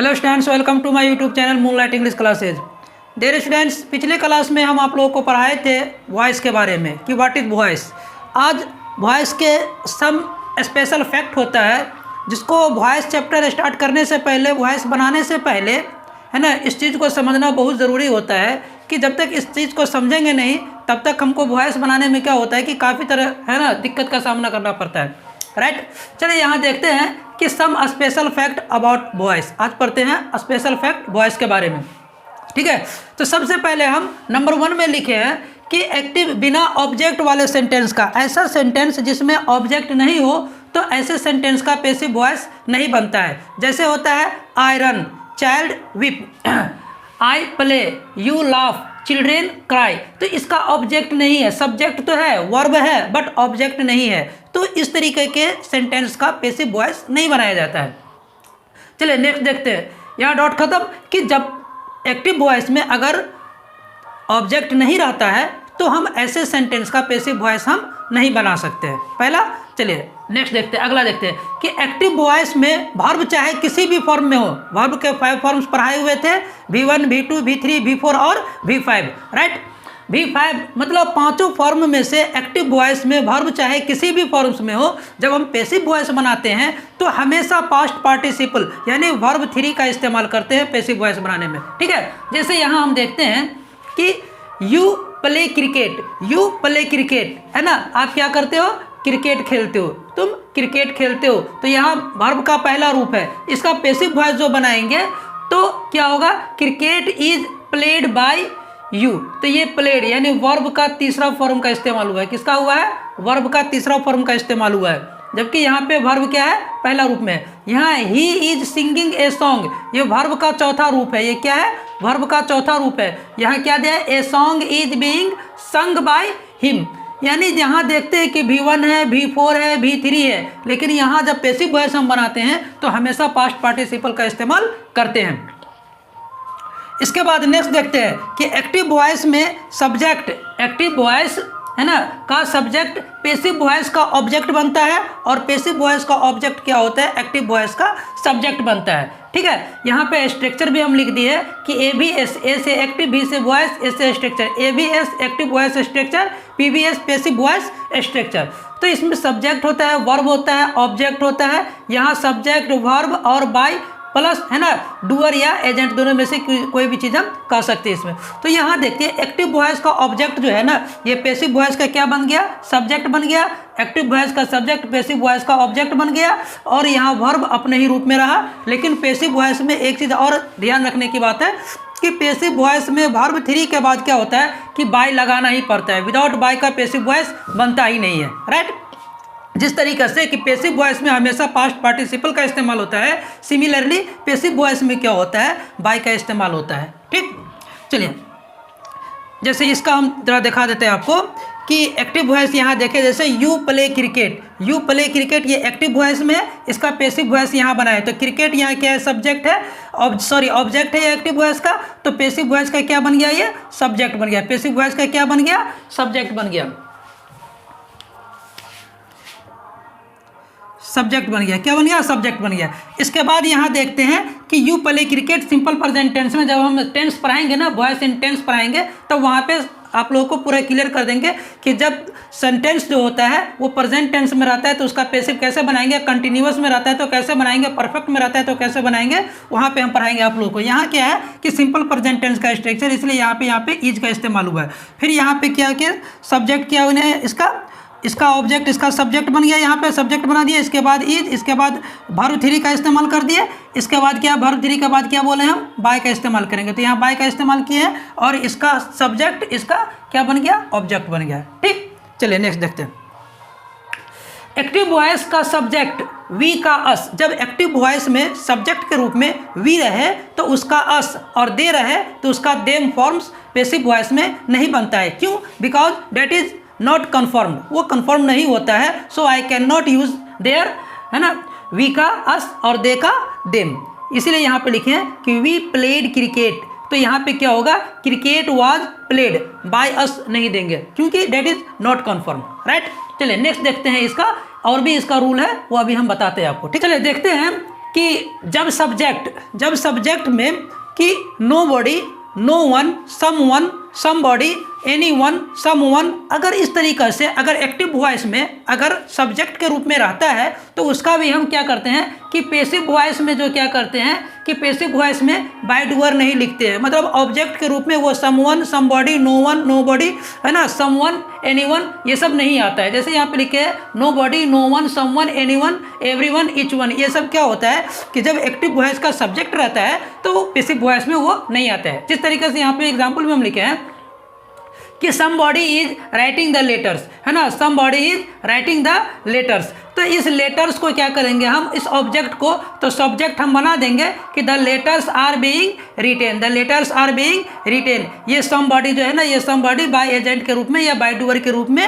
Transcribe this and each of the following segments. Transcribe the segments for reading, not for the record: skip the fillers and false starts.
Hello students, welcome to my YouTube channel Moonlight English classes. Dear students, पिछले class में हम आप लोगों को पढ़ाए थे वॉइस के बारे में कि व्हाट इज़ वॉइस। आज वॉइस के सम स्पेशल फैक्ट होता है जिसको वॉइस चैप्टर स्टार्ट करने से पहले, वॉइस बनाने से पहले, है ना, इस चीज़ को समझना बहुत ज़रूरी होता है कि जब तक इस चीज़ को समझेंगे नहीं तब तक हमको वॉइस बनाने में क्या होता है कि काफ़ी तरह, है ना, दिक्कत का सामना करना पड़ता है। राइट, चलिए यहाँ देखते हैं कि some special fact about voice. आज पढ़ते हैं स्पेशल फैक्ट वॉइस के बारे में। ठीक है, तो सबसे पहले हम नंबर 1 में लिखे हैं कि एक्टिव बिना ऑब्जेक्ट वाले सेंटेंस का, ऐसा सेंटेंस जिसमें ऑब्जेक्ट नहीं हो तो ऐसे सेंटेंस का पैसिव वॉइस नहीं बनता है। जैसे होता है I run, child whip, I play, you laugh, children cry. तो इसका ऑब्जेक्ट नहीं है, सब्जेक्ट तो है, वर्ब है, बट ऑब्जेक्ट नहीं है। तो इस तरीके के सेंटेंस का पैसिव वॉइस नहीं बनाया जाता है। चलिए नेक्स्ट देखते हैं। यहाँ डॉट खत्म कि जब एक्टिव वॉइस में अगर ऑब्जेक्ट नहीं रहता है तो हम ऐसे सेंटेंस का पैसिव वॉइस हम नहीं बना सकते हैं। पहला, चलिए नेक्स्ट देखते हैं, अगला देखते हैं कि एक्टिव वॉइस में वर्ब चाहे किसी भी फॉर्म में हो। वर्ब के 5 फॉर्म्स पढ़ाए हुए थे, V1, V2, V3, V4 और V5। राइट, V5 मतलब पांचों फॉर्म में से एक्टिव वॉइस में वर्ब चाहे किसी भी फॉर्म्स में हो, जब हम पैसिव वॉइस बनाते हैं तो हमेशा पास्ट पार्टिसिपल यानी वर्ब 3 का इस्तेमाल करते हैं पैसिव वॉइस बनाने में। ठीक है, जैसे यहाँ हम देखते हैं कि you play cricket, you play cricket, है ना, आप क्या करते हो, क्रिकेट खेलते हो, तुम क्रिकेट खेलते हो। तो यहाँ वर्ब का पहला रूप है, इसका पैसिव वॉइस जो बनाएंगे तो क्या होगा, cricket is played by you. तो ये प्लेड यानी वर्ब का तीसरा फॉर्म का इस्तेमाल हुआ है। किसका हुआ है, वर्ब का तीसरा फॉर्म का इस्तेमाल हुआ है। जबकि यहाँ पे वर्ब क्या है, पहला रूप में। यहाँ he is singing a song, ये वर्ब का चौथा रूप है। ये क्या है, वर्ब का चौथा रूप है। यहाँ क्या दिया है, a song is being sung by him. यानी यहाँ देखते हैं कि V1 है, V4 है, V3 है, लेकिन यहाँ जब पैसिव वॉइस हम बनाते हैं तो हमेशा पास्ट पार्टिसिपल का इस्तेमाल करते हैं। इसके बाद नेक्स्ट देखते हैं कि एक्टिव वॉइस में सब्जेक्ट, एक्टिव वॉइस है ना का सब्जेक्ट पैसिव वॉइस का ऑब्जेक्ट बनता है और पैसिव वॉइस का ऑब्जेक्ट क्या होता है, एक्टिव वॉइस का सब्जेक्ट बनता है। ठीक है, यहाँ पे स्ट्रक्चर भी हम लिख दिए कि ABS, ए से एक्टिव, B से वॉइस, S से structure, ABS active voice structure, PBS passive voice structure. तो इसमें सब्जेक्ट होता है, वर्ब होता है, ऑब्जेक्ट होता है। यहाँ सब्जेक्ट, वर्ब और बाय प्लस, है ना, डूअर या एजेंट, दोनों में से कोई भी चीज़ हम कर सकते हैं इसमें। तो यहाँ देखिए एक्टिव वॉइस का ऑब्जेक्ट जो है ना, ये पैसिव वॉइस का क्या बन गया, सब्जेक्ट बन गया। एक्टिव वॉइस का सब्जेक्ट पैसिव वॉइस का ऑब्जेक्ट बन गया और यहाँ वर्ब अपने ही रूप में रहा। लेकिन पैसिव वॉइस में एक चीज़ और ध्यान रखने की बात है कि पैसिव वॉइस में वर्ब 3 के बाद क्या होता है कि बाय लगाना ही पड़ता है। विदाउट बाय का पैसिव वॉइस बनता ही नहीं है। राइट, जिस तरीके से कि पैसिव वॉइस में हमेशा पास्ट पार्टिसिपल का इस्तेमाल होता है, सिमिलरली पैसिव वॉइस में क्या होता है, बाय का इस्तेमाल होता है। ठीक, चलिए जैसे इसका हम जरा दिखा देते हैं आपको कि एक्टिव वॉइस यहाँ देखें, जैसे you play cricket, you play cricket ये एक्टिव वॉइस में है, इसका पैसिव वॉइस यहाँ बना है। तो क्रिकेट यहाँ क्या है, सब्जेक्ट है, ऑब्जेक्ट है एक्टिव वॉइस का। तो पैसिव वॉइस का क्या बन गया, ये सब्जेक्ट बन गया। पैसिव वॉइस का क्या बन गया, सब्जेक्ट बन गया, सब्जेक्ट बन गया। क्या बन गया, सब्जेक्ट बन गया। इसके बाद यहाँ देखते हैं कि you play cricket simple present tense में, जब हम टेंस पढ़ाएंगे ना, वॉइस इन टेंस पढ़ाएंगे, तो वहाँ पे आप लोगों को पूरा क्लियर कर देंगे कि जब सेंटेंस जो होता है वो प्रेजेंट टेंस में रहता है तो उसका पैसिव कैसे बनाएंगे, कंटिन्यूअस में रहता है तो कैसे बनाएंगे, परफेक्ट में रहता है तो कैसे बनाएंगे, वहाँ पे हम पढ़ाएंगे आप लोगों को। यहाँ क्या है कि सिंपल प्रेजेंट टेंस का स्ट्रक्चर, इसलिए यहाँ पे इज का इस्तेमाल हुआ है। फिर यहाँ पे क्या किया, सब्जेक्ट किया उन्हें, इसका ऑब्जेक्ट, इसका सब्जेक्ट बन गया, यहाँ पे सब्जेक्ट बना दिया। इसके बाद इज, इसके बाद वर्ब 3 का इस्तेमाल कर दिए। इसके बाद क्या, वर्ब 3 के बाद क्या बोले हम, बाय का इस्तेमाल करेंगे। तो यहाँ बाय का इस्तेमाल किए हैं और इसका सब्जेक्ट, इसका क्या बन गया, ऑब्जेक्ट बन गया। ठीक, चलिए नेक्स्ट देखते हैं। एक्टिव वॉइस का सब्जेक्ट वी का अस, जब एक्टिव वॉइस में सब्जेक्ट के रूप में वी रहे तो उसका अस और दे रहे तो उसका देम फॉर्म्स पैसिव वॉइस में नहीं बनता है। क्यों, because date is not confirmed, वो कन्फर्म नहीं होता है। So I can not use there, है ना, वी का अस और दे का देम। इसलिए यहाँ पे लिखे हैं कि वी प्लेड क्रिकेट। तो यहाँ पे क्या होगा, cricket was played by us नहीं देंगे क्योंकि date is not confirm. Right, चलिए नेक्स्ट देखते हैं इसका, और भी इसका रूल है वो अभी हम बताते हैं आपको। ठीक, चलिए देखते हैं कि जब सब्जेक्ट में कि नो बॉडी, नो वन, सम वन, समबॉडी, एनीवन, समवन, अगर इस तरीक़े से अगर एक्टिव वॉइस में अगर सब्जेक्ट के रूप में रहता है तो उसका भी हम क्या करते हैं कि पेसिव वॉइस में जो क्या करते हैं कि पेसिव वॉइस में बाय डूअर नहीं लिखते हैं, मतलब ऑब्जेक्ट के रूप में वो someone, somebody, no one, nobody, है ना, समवन, एनीवन, ये सब नहीं आता है। जैसे यहाँ पे लिखे है nobody, no one, someone, anyone, everyone, each one, ये सब क्या होता है कि जब एक्टिव वॉइस का सब्जेक्ट रहता है तो वो पेसिव वॉइस में वो नहीं आता है। जिस तरीके से यहाँ पे एग्जाम्पल में हम लिखे हैं कि somebody is writing the letters, है ना, somebody is writing the letters, तो इस लेटर्स को क्या करेंगे हम, इस ऑब्जेक्ट को तो सब्जेक्ट हम बना देंगे कि the letters are being written, the letters are being written. ये somebody जो है ना, ये somebody बाय एजेंट के रूप में या बाय डूअर के रूप में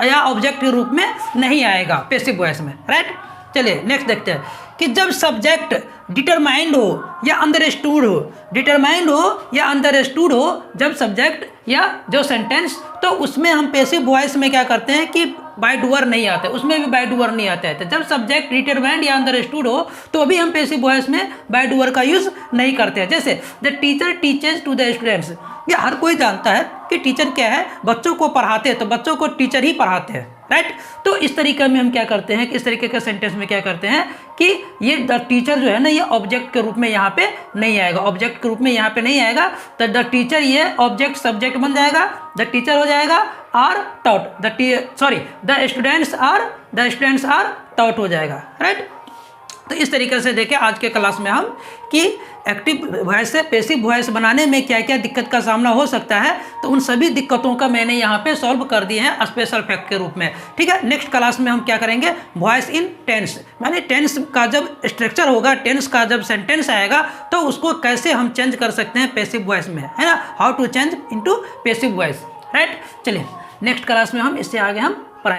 या ऑब्जेक्ट के रूप में नहीं आएगा पेसिव वॉइस में, राइट। चलिए नेक्स्ट देखते हैं कि जब सब्जेक्ट डिटरमाइंड हो या अंडरस्टूड हो, डिटरमाइंड हो या अंडरस्टूड हो जब सब्जेक्ट या जो सेंटेंस, तो उसमें हम पेसिव वॉइस में क्या करते हैं कि बाय डूअर नहीं आते, उसमें भी बाय डूअर नहीं आता है। तो जब सब्जेक्ट डिटरमाइंड या अंडरस्टूड हो तो अभी हम पेसिव वॉइस में बाय डूअर का यूज़ नहीं करते हैं। जैसे the teacher teaches to the students, ये हर कोई जानता है कि टीचर क्या है, बच्चों को पढ़ाते हैं तो बच्चों को टीचर ही पढ़ाते हैं, राइट। तो इस तरीके में हम क्या करते हैं कि इस तरीके के सेंटेंस में क्या करते हैं कि ये द टीचर जो है ना, ये ऑब्जेक्ट के रूप में यहाँ पे नहीं आएगा, ऑब्जेक्ट के रूप में यहाँ पे नहीं आएगा, तो द टीचर ये ऑब्जेक्ट सब्जेक्ट बन जाएगा, द टीचर हो जाएगा are taught, the students are taught हो जाएगा, राइट। तो इस तरीके से देखें आज के क्लास में हम कि एक्टिव वॉइस से पेसिव वॉइस बनाने में क्या क्या दिक्कत का सामना हो सकता है, तो उन सभी दिक्कतों का मैंने यहाँ पे सॉल्व कर दिए हैं स्पेशल फैक्ट के रूप में, ठीक है। नेक्स्ट क्लास में हम क्या करेंगे, वॉइस इन टेंस, माने टेंस का जब स्ट्रक्चर होगा, टेंस का जब सेंटेंस आएगा तो उसको कैसे हम चेंज कर सकते हैं पेसिव वॉइस में, है ना, how to change into passive voice, right. चलिए नेक्स्ट क्लास में हम इससे आगे हम